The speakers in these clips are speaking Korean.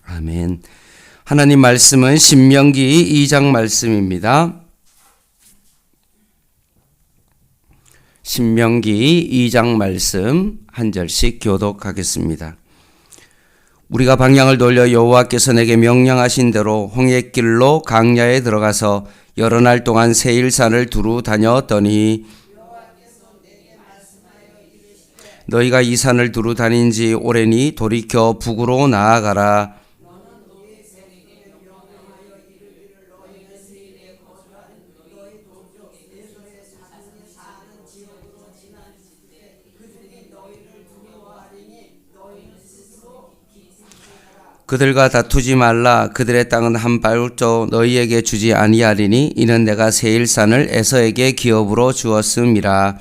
아멘. 하나님 말씀은 신명기 2장 말씀입니다. 신명기 2장 말씀 한 절씩 교독하겠습니다. 우리가 방향을 돌려 여호와께서 내게 명령하신 대로 홍해길로 강야에 들어가서 여러 날 동안 세일산을 두루 다녔더니 너희가 이 산을 두루 다닌 지 오래니 돌이켜 북으로 나아가라. 그들과 다투지 말라. 그들의 땅은 한 발도 너희에게 주지 아니하리니 이는 내가 세일산을 에서에게 기업으로 주었음이라.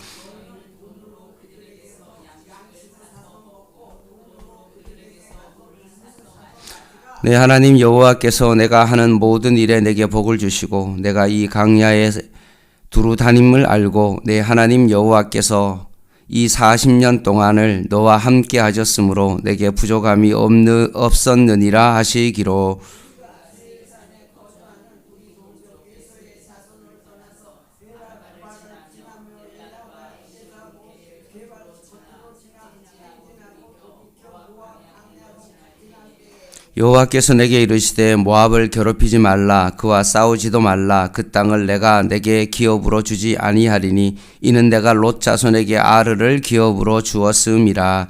내 하나님 여호와께서 내가 하는 모든 일에 내게 복을 주시고 내가 이 강야에 두루 다님을 알고 내 하나님 여호와께서 이 40년 동안을 너와 함께 하셨으므로 내게 부족함이 없었느니라 하시기로. 여호와께서 내게 이르시되 모압을 괴롭히지 말라. 그와 싸우지도 말라. 그 땅을 내가 내게 기업으로 주지 아니하리니 이는 내가 롯 자손에게 아르를 기업으로 주었음이라.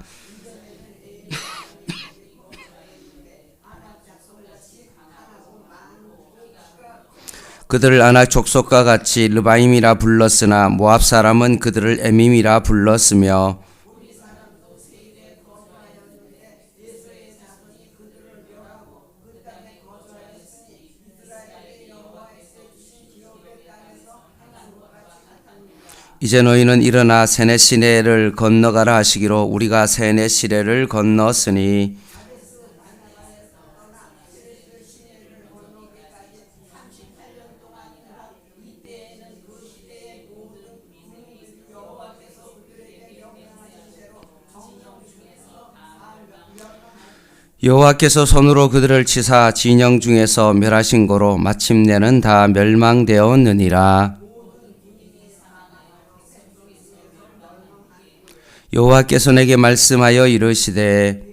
그들을 아낙 족속과 같이 르바임이라 불렀으나 모압 사람은 그들을 에밈이라 불렀으며 이제 너희는 일어나 세네 시내를 건너가라 하시기로 우리가 세네 시내를 건넜으니 여호와께서 손으로 그들을 치사 진영 중에서 멸하신 고로 마침내는 다 멸망되었느니라. 여호와께서 내게 말씀하여 이르시되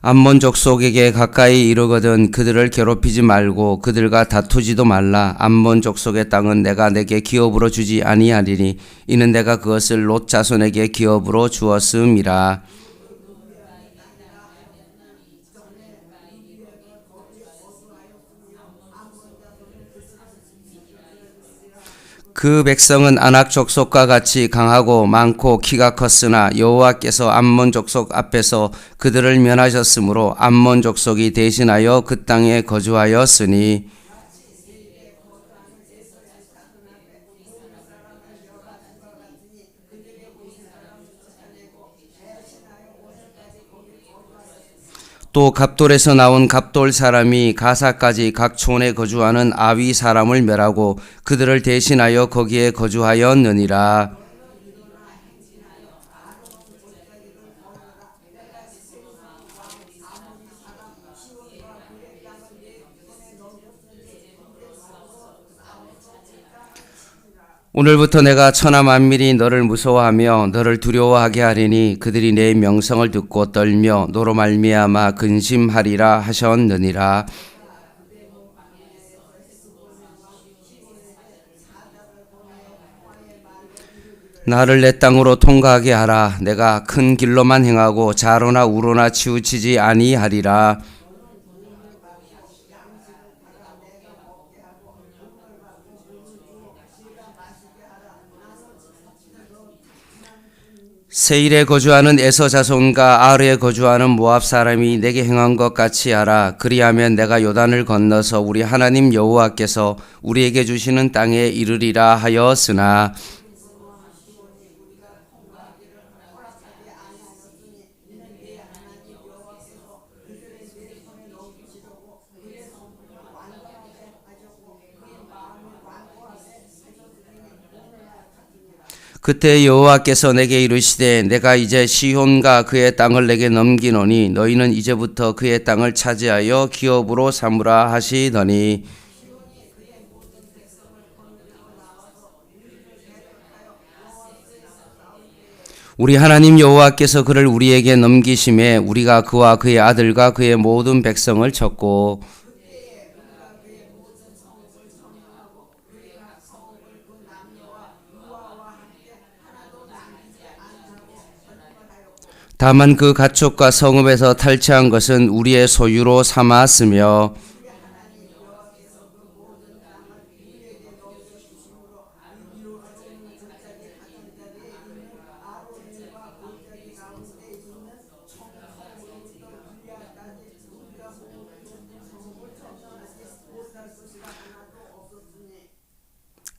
암몬 족속에게 가까이 이르거든 그들을 괴롭히지 말고 그들과 다투지도 말라. 암몬 족속의 땅은 내가 내게 기업으로 주지 아니하리니 이는 내가 그것을 롯 자손에게 기업으로 주었음이라. 그 백성은 아낙 족속과 같이 강하고 많고 키가 컸으나 여호와께서 암몬 족속 앞에서 그들을 면하셨으므로 암몬 족속이 대신하여 그 땅에 거주하였으니 또 갑돌에서 나온 갑돌 사람이 가사까지 각 촌에 거주하는 아위 사람을 멸하고 그들을 대신하여 거기에 거주하였느니라. 오늘부터 내가 천하 만민이 너를 무서워하며 너를 두려워하게 하리니 그들이 내 명성을 듣고 떨며 너로 말미암아 근심하리라 하셨느니라. 나를 내 땅으로 통과하게 하라. 내가 큰 길로만 행하고 좌로나 우로나 치우치지 아니하리라. 세일에 거주하는 에서 자손과 아르에 거주하는 모압 사람이 내게 행한 것 같이 하라. 그리하면 내가 요단을 건너서 우리 하나님 여호와께서 우리에게 주시는 땅에 이르리라 하였으나 그때 여호와께서 내게 이르시되 내가 이제 시혼과 그의 땅을 내게 넘기노니 너희는 이제부터 그의 땅을 차지하여 기업으로 삼으라 하시더니 우리 하나님 여호와께서 그를 우리에게 넘기심에 우리가 그와 그의 아들과 그의 모든 백성을 쳤고 다만 그 가축과 성읍에서 탈취한 것은 우리의 소유로 삼았으며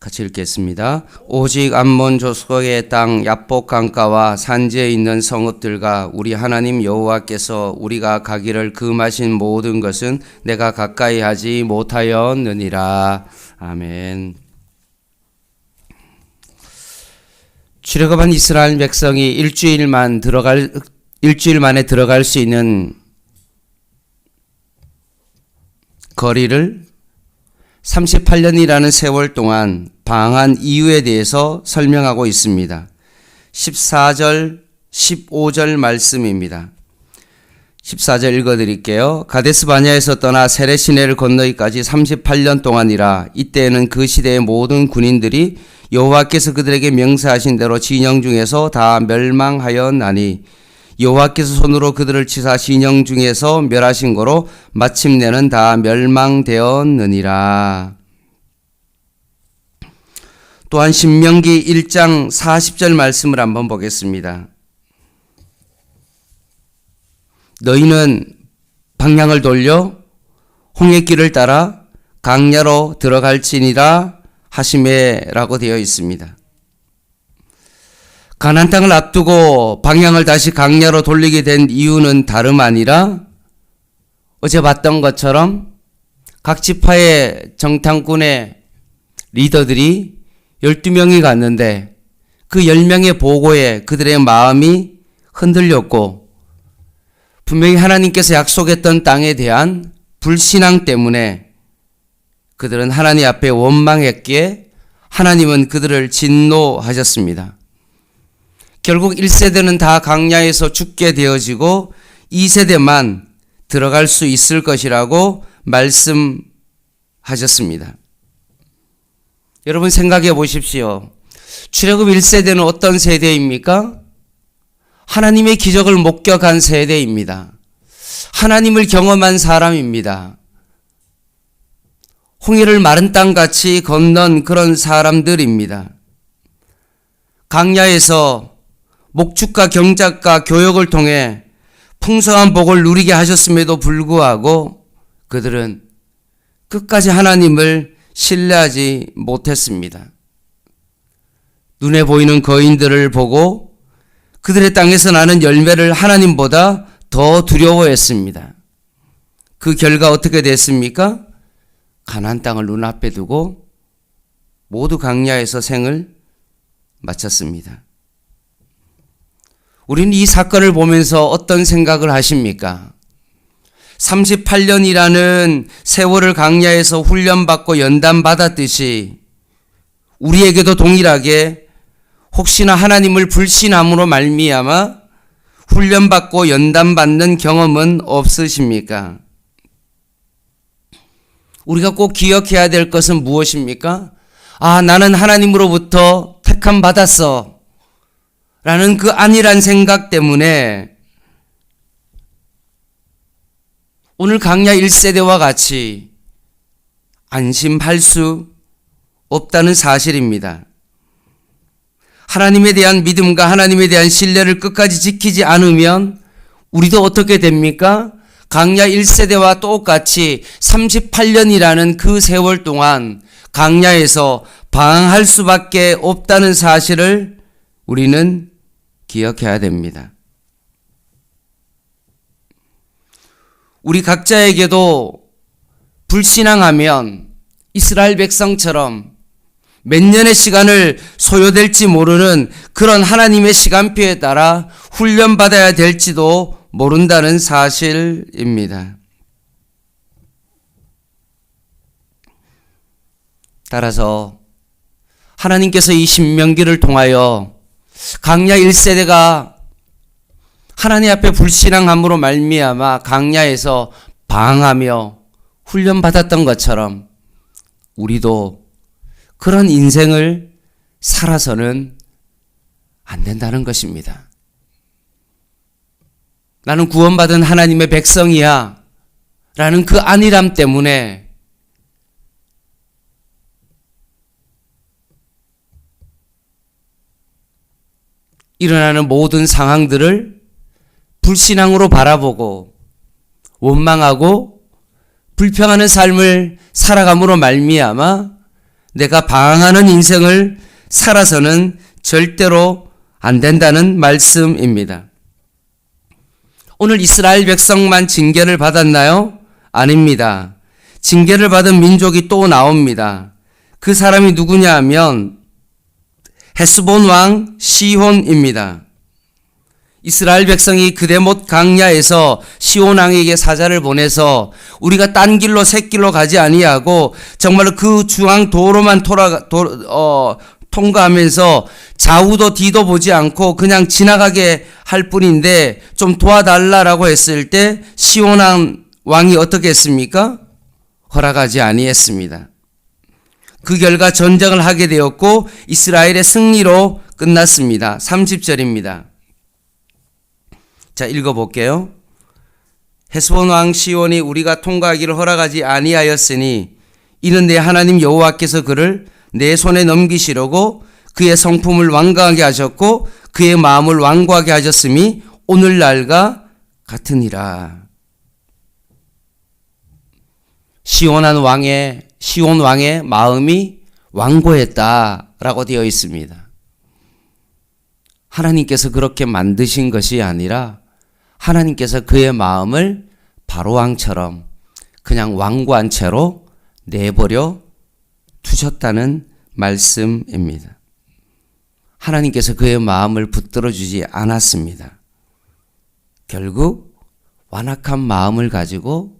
같이 읽겠습니다. 오직 암몬 족속의 땅 야복 강가와 산지에 있는 성읍들과 우리 하나님 여호와께서 우리가 가기를 금하신 모든 것은 내가 가까이 하지 못하였느니라. 아멘. 출애굽한 이스라엘 백성이 일주일 만에 들어갈 수 있는 거리를 38년이라는 세월 동안 방한 이유에 대해서 설명하고 있습니다. 14절, 15절 말씀입니다. 14절 읽어드릴게요. 가데스 바냐에서 떠나 세레 시내를 건너기까지 38년 동안이라. 이때에는 그 시대의 모든 군인들이 여호와께서 그들에게 명세하신 대로 진영 중에서 다 멸망하였나니 여호와께서 손으로 그들을 치사 진영 중에서 멸하신 거로 마침내는 다 멸망되었느니라. 또한 신명기 1장 40절 말씀을 한번 보겠습니다. 너희는 방향을 돌려 홍해길을 따라 강야로 들어갈지니라 하시매라고 되어 있습니다. 가나안 땅을 앞두고 방향을 다시 강야로 돌리게 된 이유는 다름 아니라 어제 봤던 것처럼 각 지파의 정탐꾼의 리더들이 12명이 갔는데 그 10명의 보고에 그들의 마음이 흔들렸고 분명히 하나님께서 약속했던 땅에 대한 불신앙 때문에 그들은 하나님 앞에 원망했기에 하나님은 그들을 진노하셨습니다. 결국 1세대는 다 강야에서 죽게 되어지고 2세대만 들어갈 수 있을 것이라고 말씀하셨습니다. 여러분 생각해 보십시오. 출애굽 1세대는 어떤 세대입니까? 하나님의 기적을 목격한 세대입니다. 하나님을 경험한 사람입니다. 홍해를 마른 땅같이 건넌 그런 사람들입니다. 강야에서 목축과 경작과 교역을 통해 풍성한 복을 누리게 하셨음에도 불구하고 그들은 끝까지 하나님을 신뢰하지 못했습니다. 눈에 보이는 거인들을 보고 그들의 땅에서 나는 열매를 하나님보다 더 두려워했습니다. 그 결과 어떻게 됐습니까? 가나안 땅을 눈앞에 두고 모두 강야에서 생을 마쳤습니다. 우리는 이 사건을 보면서 어떤 생각을 하십니까? 38년이라는 세월을 강야에서 훈련받고 연단받았듯이 우리에게도 동일하게 혹시나 하나님을 불신함으로 말미암아 훈련받고 연단받는 경험은 없으십니까? 우리가 꼭 기억해야 될 것은 무엇입니까? 나는 하나님으로부터 택함 받았어 라는 그 안일한 생각 때문에 오늘 강야 1세대와 같이 안심할 수 없다는 사실입니다. 하나님에 대한 믿음과 하나님에 대한 신뢰를 끝까지 지키지 않으면 우리도 어떻게 됩니까? 강야 1세대와 똑같이 38년이라는 그 세월 동안 강야에서 방황할 수밖에 없다는 사실을 우리는 기억해야 됩니다. 우리 각자에게도 불신앙하면 이스라엘 백성처럼 몇 년의 시간을 소요될지 모르는 그런 하나님의 시간표에 따라 훈련받아야 될지도 모른다는 사실입니다. 따라서 하나님께서 이 신명기를 통하여 강야 1세대가 하나님 앞에 불신앙함으로 말미암아 강야에서 방황하며 훈련받았던 것처럼 우리도 그런 인생을 살아서는 안 된다는 것입니다. 나는 구원받은 하나님의 백성이야 라는 그 안일함 때문에 일어나는 모든 상황들을 불신앙으로 바라보고 원망하고 불평하는 삶을 살아감으로 말미암아 내가 방황하는 인생을 살아서는 절대로 안 된다는 말씀입니다. 오늘 이스라엘 백성만 징계를 받았나요? 아닙니다. 징계를 받은 민족이 또 나옵니다. 그 사람이 누구냐 하면 헤스본 왕 시혼입니다. 이스라엘 백성이 그대못 강야에서 시온 왕에게 사자를 보내서 우리가 딴 길로 새 길로 가지 아니하고 정말로 그 중앙 도로만 통과하면서 좌우도 뒤도 보지 않고 그냥 지나가게 할 뿐인데 좀 도와달라라고 했을 때 시온 왕이 어떻게 했습니까? 허락하지 아니했습니다. 그 결과 전쟁을 하게 되었고 이스라엘의 승리로 끝났습니다. 30절입니다. 자, 읽어볼게요. 헤스본 왕 시온이 우리가 통과하기를 허락하지 아니하였으니 이는 내 하나님 여호와께서 그를 내 손에 넘기시려고 그의 성품을 완강하게 하셨고 그의 마음을 완고하게 하셨음이 오늘날과 같으니라. 시온 왕의 마음이 완고했다라고 되어 있습니다. 하나님께서 그렇게 만드신 것이 아니라 하나님께서 그의 마음을 바로왕처럼 그냥 완고한 채로 내버려 두셨다는 말씀입니다. 하나님께서 그의 마음을 붙들어 주지 않았습니다. 결국 완악한 마음을 가지고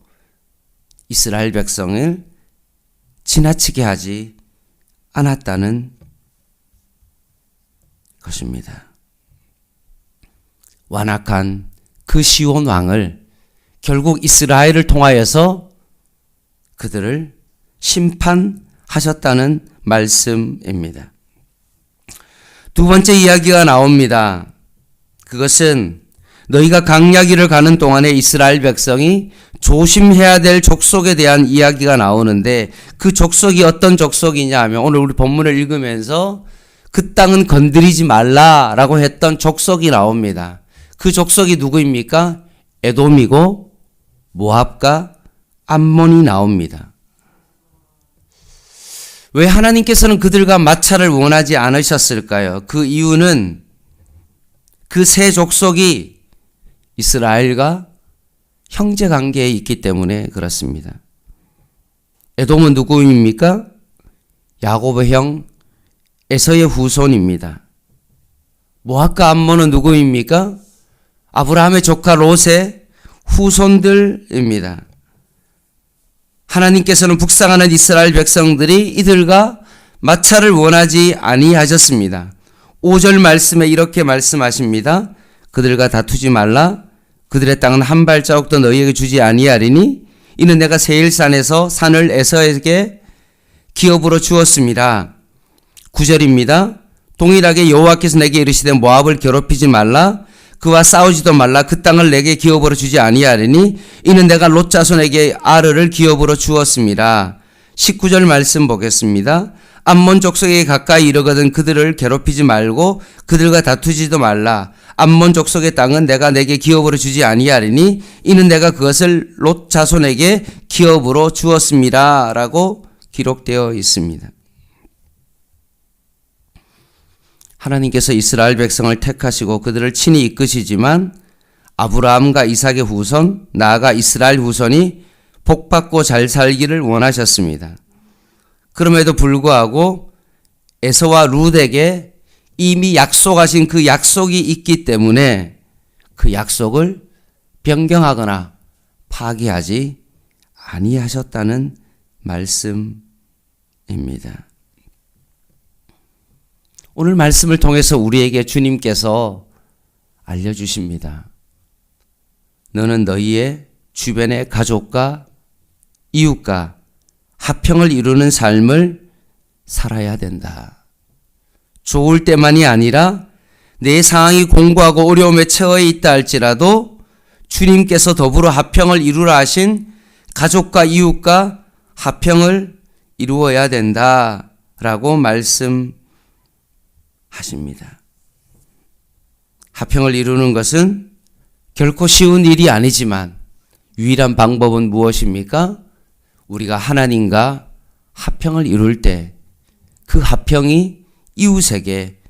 이스라엘 백성을 지나치게 하지 않았다는 것입니다. 완악한 그 시온 왕을 결국 이스라엘을 통하여서 그들을 심판하셨다는 말씀입니다. 두 번째 이야기가 나옵니다. 그것은 너희가 강야길을 가는 동안에 이스라엘 백성이 조심해야 될 족속에 대한 이야기가 나오는데 그 족속이 어떤 족속이냐 하면 오늘 우리 본문을 읽으면서 그 땅은 건드리지 말라라고 했던 족속이 나옵니다. 그 족속이 누구입니까? 에돔이고 모압과 암몬이 나옵니다. 왜 하나님께서는 그들과 마찰을 원하지 않으셨을까요? 그 이유는 그 세 족속이 이스라엘과 형제 관계에 있기 때문에 그렇습니다. 에돔은 누구입니까? 야곱의 형 에서의 후손입니다. 모압과 암몬은 누구입니까? 아브라함의 조카 롯의 후손들입니다. 하나님께서는 북상하는 이스라엘 백성들이 이들과 마찰을 원하지 아니하셨습니다. 5절 말씀에 이렇게 말씀하십니다. 그들과 다투지 말라. 그들의 땅은 한 발자국도 너희에게 주지 아니하리니 이는 내가 세일산에서 산을 에서에게 기업으로 주었습니다. 9절입니다. 동일하게 여호와께서 내게 이르시되 모압을 괴롭히지 말라. 그와 싸우지도 말라. 그 땅을 내게 기업으로 주지 아니하리니 이는 내가 롯 자손에게 아르를 기업으로 주었습니다. 19절 말씀 보겠습니다. 암몬 족속에 가까이 이르거든 그들을 괴롭히지 말고 그들과 다투지도 말라. 암몬 족속의 땅은 내가 내게 기업으로 주지 아니하리니 이는 내가 그것을 롯 자손에게 기업으로 주었습니다. 라고 기록되어 있습니다. 하나님께서 이스라엘 백성을 택하시고 그들을 친히 이끄시지만 아브라함과 이삭의 후손, 나아가 이스라엘 후손이 복받고 잘 살기를 원하셨습니다. 그럼에도 불구하고 에서와 룻에게 이미 약속하신 그 약속이 있기 때문에 그 약속을 변경하거나 파기하지 아니하셨다는 말씀입니다. 오늘 말씀을 통해서 우리에게 주님께서 알려주십니다. 너는 너희의 주변의 가족과 이웃과 화평을 이루는 삶을 살아야 된다. 좋을 때만이 아니라 내 상황이 공고하고 어려움에 처해 있다 할지라도 주님께서 더불어 화평을 이루라 하신 가족과 이웃과 화평을 이루어야 된다라고 말씀하십니다. 화평을 이루는 것은 결코 쉬운 일이 아니지만 유일한 방법은 무엇입니까? 우리가 하나님과 화평을 이룰 때 그 화평이 이웃에게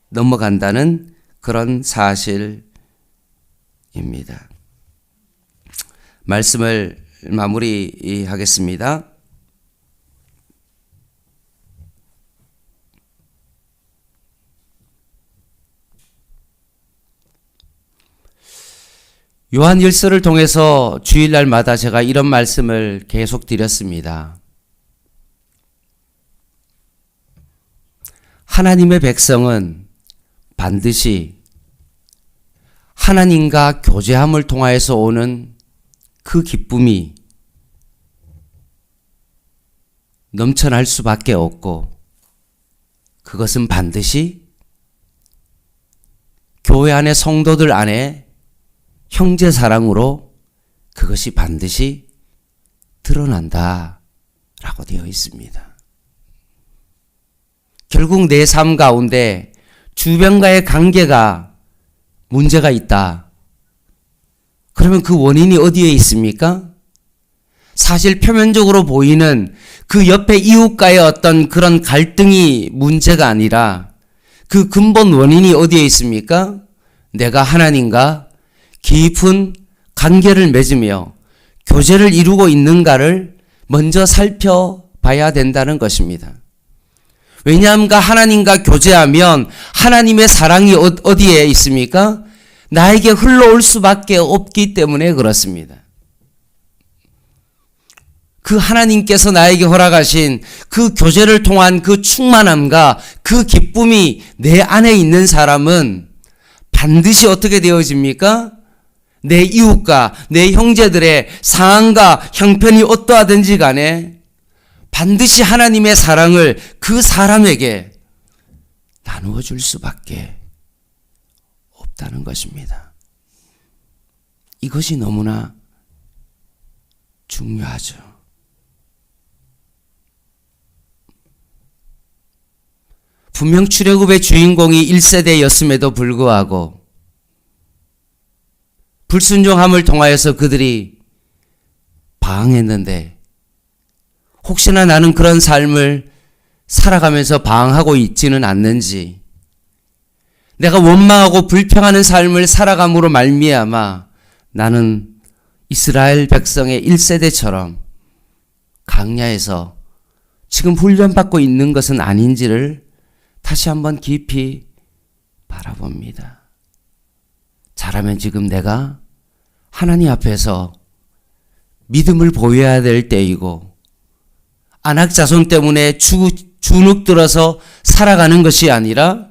넘어간다는 그런 사실입니다. 말씀을 마무리하겠습니다. 요한 1서를 통해서 주일날마다 제가 이런 말씀을 계속 드렸습니다. 하나님의 백성은 반드시 하나님과 교제함을 통하여서 오는 그 기쁨이 넘쳐날 수밖에 없고 그것은 반드시 교회 안의 성도들 안에 형제 사랑으로 그것이 반드시 드러난다라고 되어 있습니다. 결국 내 삶 가운데 주변과의 관계가 문제가 있다. 그러면 그 원인이 어디에 있습니까? 사실 표면적으로 보이는 그 옆에 이웃과의 어떤 그런 갈등이 문제가 아니라 그 근본 원인이 어디에 있습니까? 내가 하나님과 깊은 관계를 맺으며 교제를 이루고 있는가를 먼저 살펴봐야 된다는 것입니다. 왜냐하면 하나님과 교제하면 하나님의 사랑이 어디에 있습니까? 나에게 흘러올 수밖에 없기 때문에 그렇습니다. 그 하나님께서 나에게 허락하신 그 교제를 통한 그 충만함과 그 기쁨이 내 안에 있는 사람은 반드시 어떻게 되어집니까? 내 이웃과 내 형제들의 상황과 형편이 어떠하든지 간에 반드시 하나님의 사랑을 그 사람에게 나누어 줄 수밖에 없다는 것입니다. 이것이 너무나 중요하죠. 분명 출애굽의 주인공이 1세대였음에도 불구하고 불순종함을 통하여서 그들이 방황했는데 혹시나 나는 그런 삶을 살아가면서 방황하고 있지는 않는지, 내가 원망하고 불평하는 삶을 살아감으로 말미암아 나는 이스라엘 백성의 1세대처럼 강야에서 지금 훈련받고 있는 것은 아닌지를 다시 한번 깊이 바라봅니다. 잘하면 지금 내가 하나님 앞에서 믿음을 보여야 될 때이고 안악자손 때문에 주눅들어서 살아가는 것이 아니라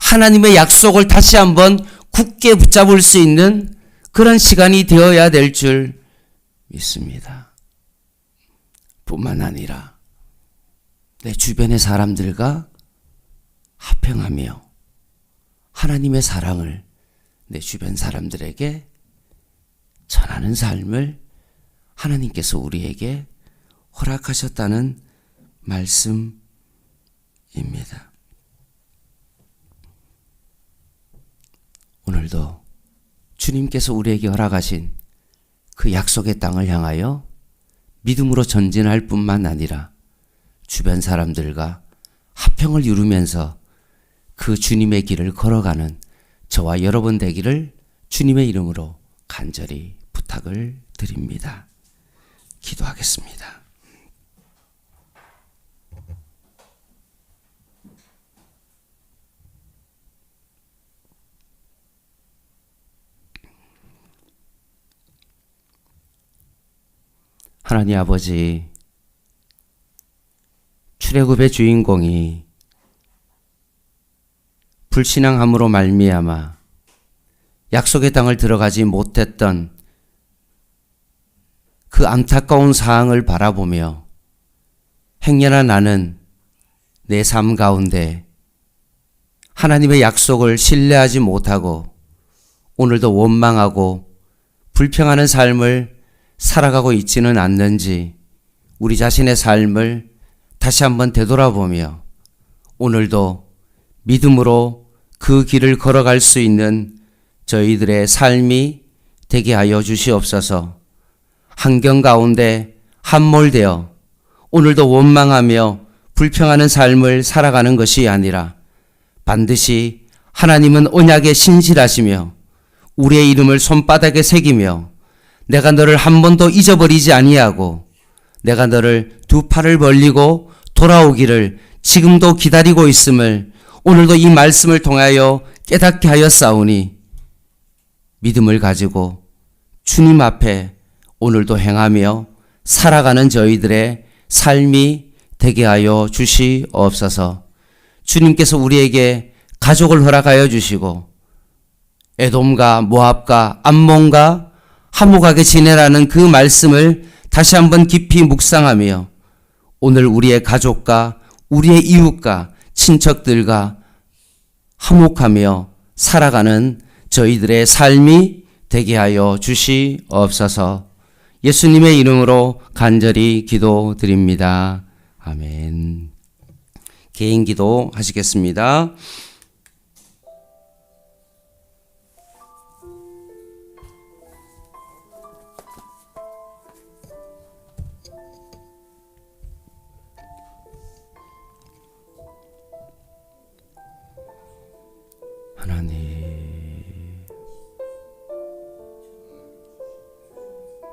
하나님의 약속을 다시 한번 굳게 붙잡을 수 있는 그런 시간이 되어야 될 줄 믿습니다. 뿐만 아니라 내 주변의 사람들과 화평하며 하나님의 사랑을 내 주변 사람들에게 전하는 삶을 하나님께서 우리에게 허락하셨다는 말씀입니다. 오늘도 주님께서 우리에게 허락하신 그 약속의 땅을 향하여 믿음으로 전진할 뿐만 아니라 주변 사람들과 화평을 이루면서 그 주님의 길을 걸어가는 저와 여러분 되기를 주님의 이름으로 간절히 부탁을 드립니다. 기도하겠습니다. 하나님 아버지, 출애굽의 주인공이 불신앙함으로 말미암아 약속의 땅을 들어가지 못했던 그 안타까운 상황을 바라보며 행여나 나는 내 삶 가운데 하나님의 약속을 신뢰하지 못하고 오늘도 원망하고 불평하는 삶을 살아가고 있지는 않는지 우리 자신의 삶을 다시 한번 되돌아보며 오늘도 믿음으로 그 길을 걸어갈 수 있는 저희들의 삶이 되게 하여 주시옵소서. 환경 가운데 함몰되어 오늘도 원망하며 불평하는 삶을 살아가는 것이 아니라 반드시 하나님은 언약에 신실하시며 우리의 이름을 손바닥에 새기며 내가 너를 한 번도 잊어버리지 아니하고 내가 너를 두 팔을 벌리고 돌아오기를 지금도 기다리고 있음을 오늘도 이 말씀을 통하여 깨닫게 하였사오니 믿음을 가지고 주님 앞에 오늘도 행하며 살아가는 저희들의 삶이 되게 하여 주시옵소서. 주님께서 우리에게 가족을 허락하여 주시고 에돔과 모압과 암몬과 화목하게 지내라는 그 말씀을 다시 한번 깊이 묵상하며 오늘 우리의 가족과 우리의 이웃과 친척들과 화목하며 살아가는 저희들의 삶이 되게 하여 주시옵소서. 예수님의 이름으로 간절히 기도드립니다. 아멘. 개인 기도 하시겠습니다. 하나님,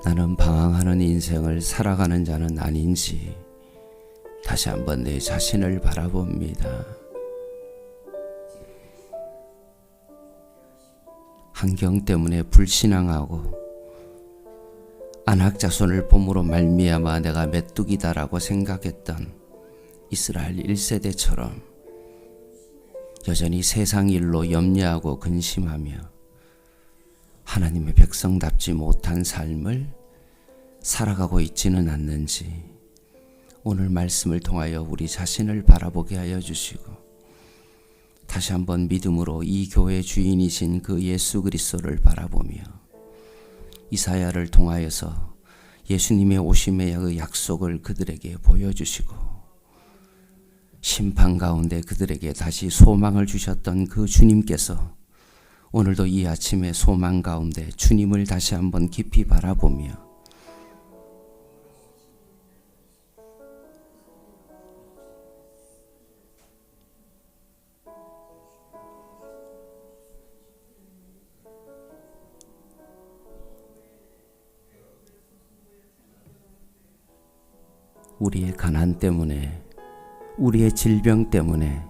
나는 방황하는 인생을 살아가는 자는 아닌지 다시 한번 내 자신을 바라봅니다. 환경 때문에 불신앙하고 안학자손을 봄으로 말미암아 내가 메뚜기다라고 생각했던 이스라엘 1세대처럼 여전히 세상 일로 염려하고 근심하며 하나님의 백성답지 못한 삶을 살아가고 있지는 않는지 오늘 말씀을 통하여 우리 자신을 바라보게 하여 주시고 다시 한번 믿음으로 이 교회의 주인이신 그 예수 그리스도를 바라보며 이사야를 통하여서 예수님의 오심의 그 약속을 그들에게 보여주시고 심판 가운데 그들에게 다시 소망을 주셨던 그 주님께서 오늘도 이 아침에 소망 가운데 주님을 다시 한번 깊이 바라보며 우리의 가난 때문에 우리의 질병 때문에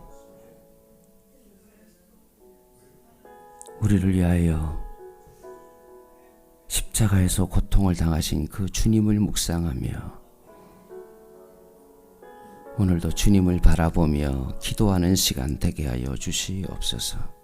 우리를 위하여 십자가에서 고통을 당하신 그 주님을 묵상하며 오늘도 주님을 바라보며 기도하는 시간 되게 하여 주시옵소서.